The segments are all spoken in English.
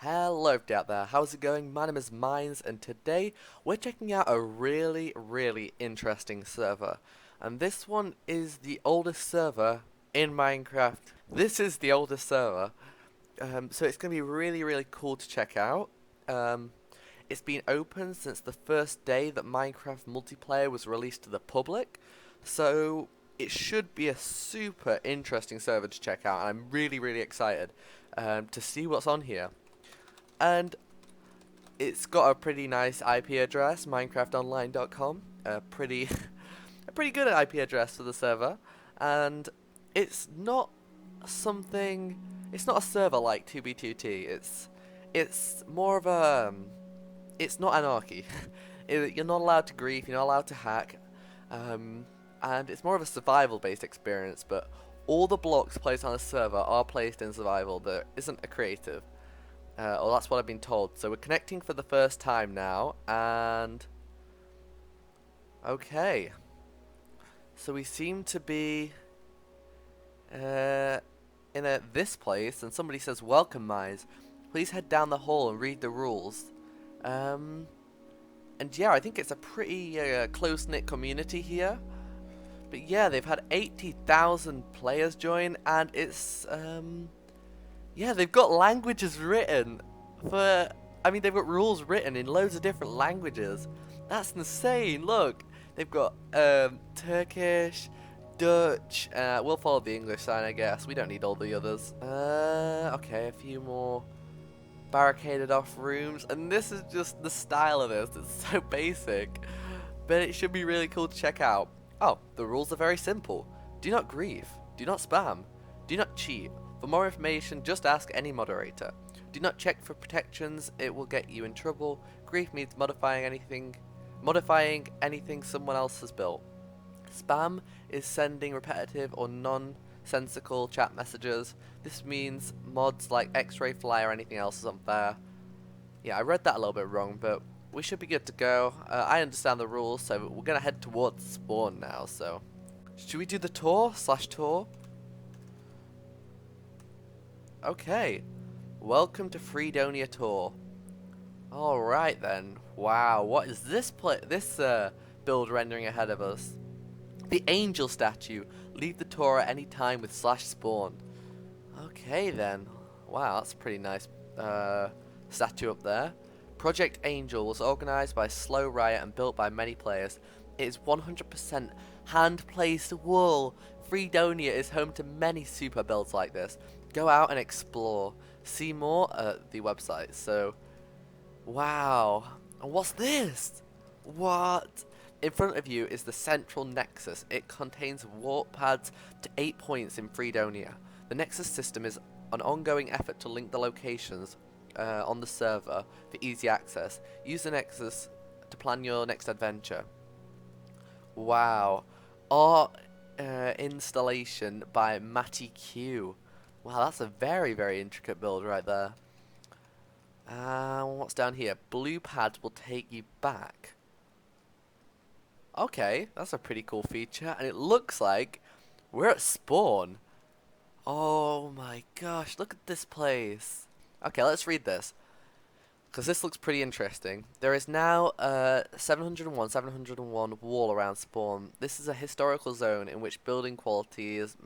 Hello everybody out there, how's it going? My name is Mines and today we're checking out a really interesting server. And this one is the oldest server in Minecraft. This is the oldest server, so it's going to be really cool to check out. It's been open since the first day that Minecraft multiplayer was released to the public, so it should be a super interesting server to check out and I'm really excited to see what's on here. And it's got a pretty nice IP address, MinecraftOnline.com. A pretty good IP address for the server, and it's not something. It's not a server like 2b2t. It's more of a. It's not anarchy. You're not allowed to grief. You're not allowed to hack, and it's more of a survival-based experience. But all the blocks placed on a server are placed in survival. There isn't a creative. Or that's what I've been told. So we're connecting for the first time now, and okay. So we seem to be this place, and somebody says, "Welcome, Mize. Please head down the hall and read the rules." And yeah, I think it's a pretty close-knit community here. But yeah, they've had 80,000 players join, and it's yeah, they've got languages written for. I mean, they've got rules written in loads of different languages. That's insane. Look, they've got Turkish, Dutch. We'll follow the English sign, I guess. We don't need all the others. Okay, a few more barricaded off rooms, and this is just the style of this. It's so basic, but it should be really cool to check out. Oh, the rules are very simple. Do not grief. Do not spam. Do not cheat. For more information, just ask any moderator. Do not check for protections, it will get you in trouble. Grief means modifying anything someone else has built. Spam is sending repetitive or nonsensical chat messages. This means mods like X-Ray Fly or anything else is unfair. Yeah, I read that a little bit wrong, but we should be good to go. I understand the rules, so we're going to head towards spawn now, so. Should we do the tour/tour? Okay, welcome to Freedonia Tour. Alright then, wow, what is this build rendering ahead of us? The angel statue, leave the tour at any time with /spawn. Okay then, wow, that's a pretty nice statue up there. Project Angel was organised by Slow Riot and built by many players. It is 100% hand-placed wool. Freedonia is home to many super builds like this. Go out and explore. See more at the website. So, wow. And what's this? What? In front of you is the central nexus. It contains warp pads to 8 points in Freedonia. The nexus system is an ongoing effort to link the locations on the server for easy access. Use the nexus to plan your next adventure. Wow. Art installation by Matty Q. Wow, that's a very intricate build right there. What's down here? Blue pads will take you back. Okay, that's a pretty cool feature, and it looks like we're at spawn. Oh my gosh, look at this place. Okay, let's read this, because this looks pretty interesting. There is now 701 wall around spawn. This is a historical zone in which building quality is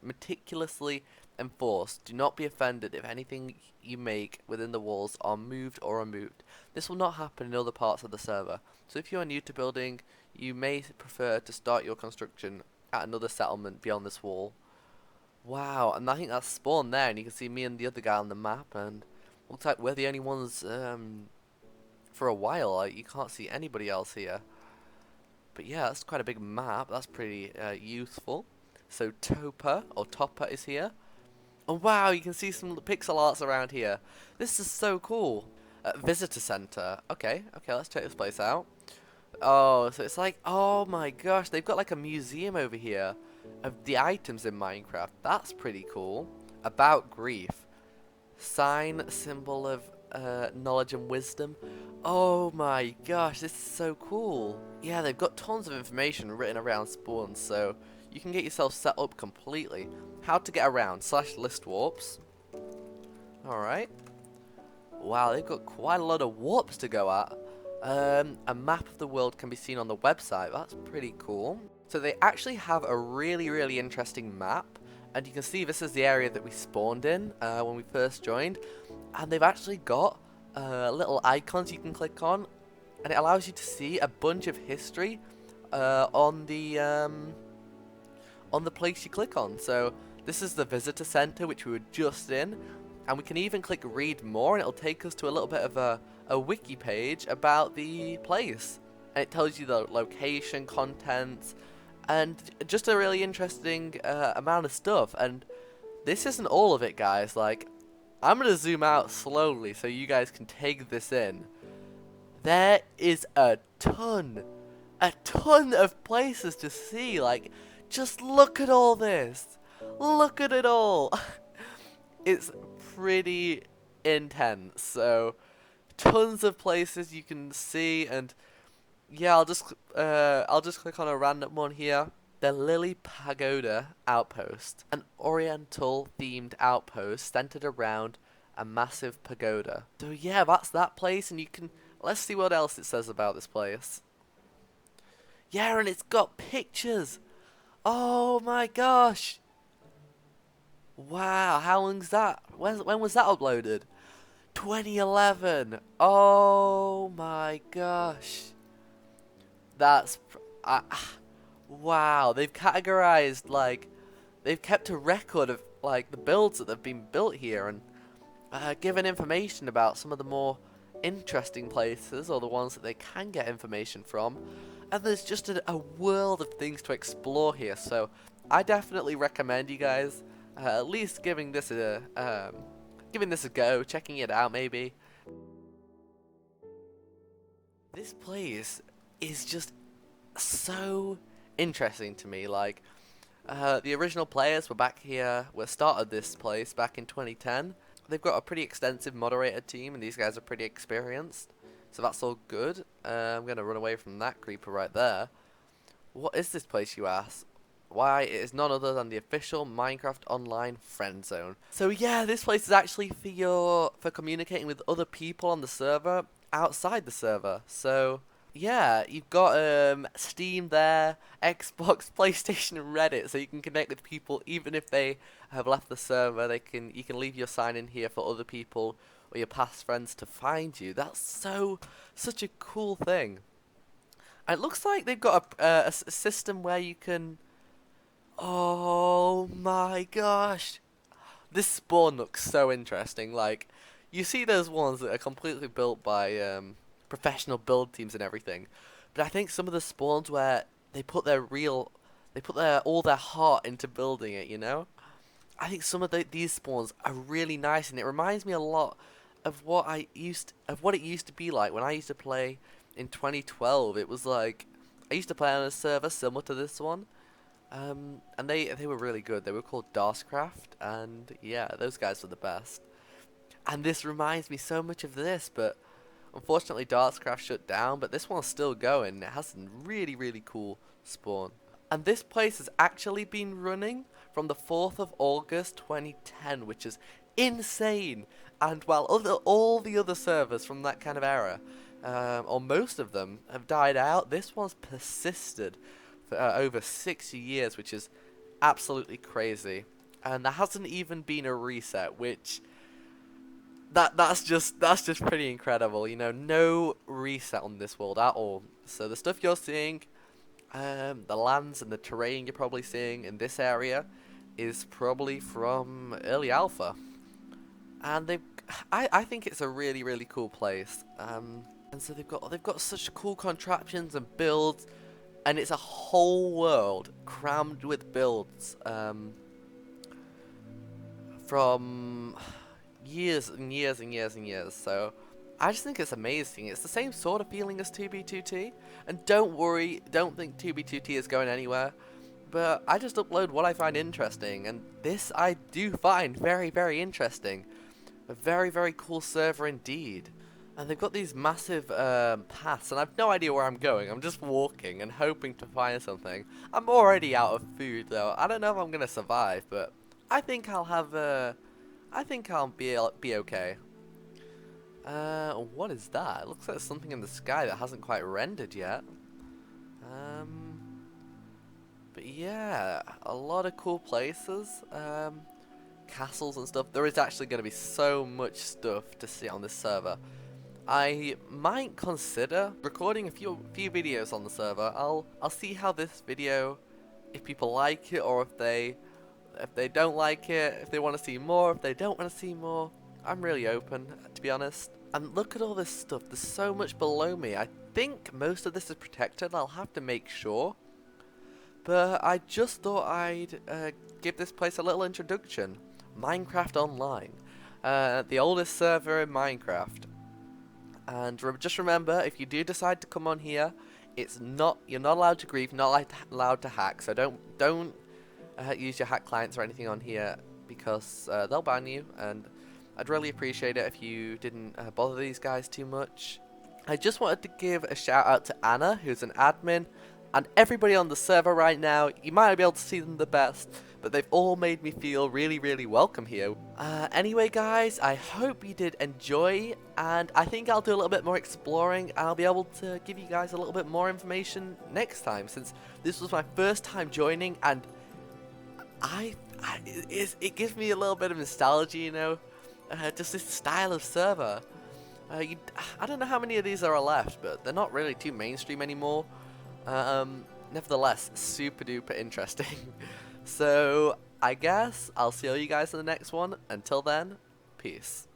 meticulously enforced. Do not be offended if anything you make within the walls are moved or removed. This will not happen in other parts of the server. So if you are new to building, you may prefer to start your construction at another settlement beyond this wall. Wow, and I think that's spawn there, and you can see me and the other guy on the map, and looks like we're the only ones for a while. Like, you can't see anybody else here. But yeah, that's quite a big map. That's pretty useful. So Topper is here. Oh wow, you can see some pixel arts around here. This is so cool. Visitor center. Okay, let's check this place out. Oh, so it's like, oh my gosh, they've got like a museum over here of the items in Minecraft. That's pretty cool. About grief. Sign, symbol of knowledge and wisdom. Oh my gosh, this is so cool. Yeah, they've got tons of information written around spawns, so you can get yourself set up completely. How to get around /list warps. Alright. wow, they've got quite a lot of warps to go at. A map of the world can be seen on the website. That's pretty cool. So they actually have a really interesting map. And you can see this is the area that we spawned in when we first joined. And they've actually got little icons you can click on. And it allows you to see a bunch of history on the place you click on. So this is the visitor center, which we were just in. And we can even click read more, and it'll take us to a little bit of a wiki page about the place. And it tells you the location, contents, and just a really interesting amount of stuff. And this isn't all of it, guys. Like, I'm going to zoom out slowly so you guys can take this in. There is a ton of places to see. Like, just look at all this. Look at it all. It's pretty intense. So, tons of places you can see, and yeah, I'll just click on a random one here. The Lily Pagoda Outpost, an Oriental themed outpost centered around a massive pagoda. So yeah, that's that place, and you can let's see what else it says about this place. Yeah, and it's got pictures. Oh my gosh. Wow, how long's that? When was that uploaded? 2011. Oh my gosh. That's wow. They've categorized, like, they've kept a record of like the builds that have been built here, and given information about some of the more interesting places, or the ones that they can get information from. And there's just a world of things to explore here. So I definitely recommend you guys at least giving this a go, checking it out maybe. This place is just so interesting to me. Like, the original players were back here, started this place back in 2010. They've got a pretty extensive moderator team, and these guys are pretty experienced. So that's all good. I'm going to run away from that creeper right there. What is this place, you ask? Why, it is none other than the official MinecraftOnline friend zone. So yeah, this place is actually for communicating with other people on the server, outside the server. So yeah, you've got Steam there, Xbox, PlayStation, and Reddit, so you can connect with people even if they have left the server. You can leave your sign in here for other people or your past friends to find you. That's such a cool thing. And it looks like they've got a system where you can. Oh my gosh, this spawn looks so interesting. Like, you see those ones that are completely built by professional build teams and everything, but I think some of the spawns where they put all their heart into building it, you know. I think some of these spawns are really nice, and it reminds me a lot of what it used to be like when I used to play in 2012. It was like I used to play on a server similar to this one, and they were really good. They were called Darscraft, and yeah, those guys were the best. And this reminds me so much of this, but unfortunately Darscraft shut down, but this one's still going. It has some really cool spawn. And this place has actually been running from the 4th of August 2010, which is insane. And while all the other servers from that kind of era, or most of them, have died out, this one's persisted for over 60 years, which is absolutely crazy. And there hasn't even been a reset, which that's just pretty incredible. You know, no reset on this world at all. So the stuff you're seeing, the lands and the terrain you're probably seeing in this area, is probably from early alpha. And I think it's a really cool place. And so they've got such cool contraptions and builds, and it's a whole world crammed with builds from years and years. So I just think it's amazing. It's the same sort of feeling as 2B2T. And don't worry, don't think 2B2T is going anywhere. But I just upload what I find interesting, and this I do find very interesting. A very cool server indeed. And they've got these massive paths, and I've no idea where I'm going. I'm just walking and hoping to find something. I'm already out of food though. I don't know if I'm gonna survive, but I think I'll have I think I'll be okay. What is that? It looks like something in the sky that hasn't quite rendered yet. But yeah, a lot of cool places. Castles and stuff. There is actually going to be so much stuff to see on this server. I might consider recording a few videos on the server. I'll see how this video, if people like it or if they don't like it, if they want to see more, if they don't want to see more. I'm really open, to be honest. And look at all this stuff. There's so much below me. I think most of this is protected. I'll have to make sure. But I just thought I'd give this place a little introduction. MinecraftOnline. The oldest server in Minecraft. And just remember, if you do decide to come on here, you're not allowed to grieve, not allowed to hack. So don't use your hack clients or anything on here, because they'll ban you. And I'd really appreciate it if you didn't bother these guys too much. I just wanted to give a shout out to Anna, who's an admin, and everybody on the server right now. You might not be able to see them the best, but they've all made me feel really, really welcome here. Anyway, guys, I hope you did enjoy, and I think I'll do a little bit more exploring, and I'll be able to give you guys a little bit more information next time, since this was my first time joining, and it gives me a little bit of nostalgia, you know, just this style of server. I don't know how many of these are left, but they're not really too mainstream anymore. Nevertheless, super duper interesting. So I guess I'll see all you guys in the next one. Until then, peace.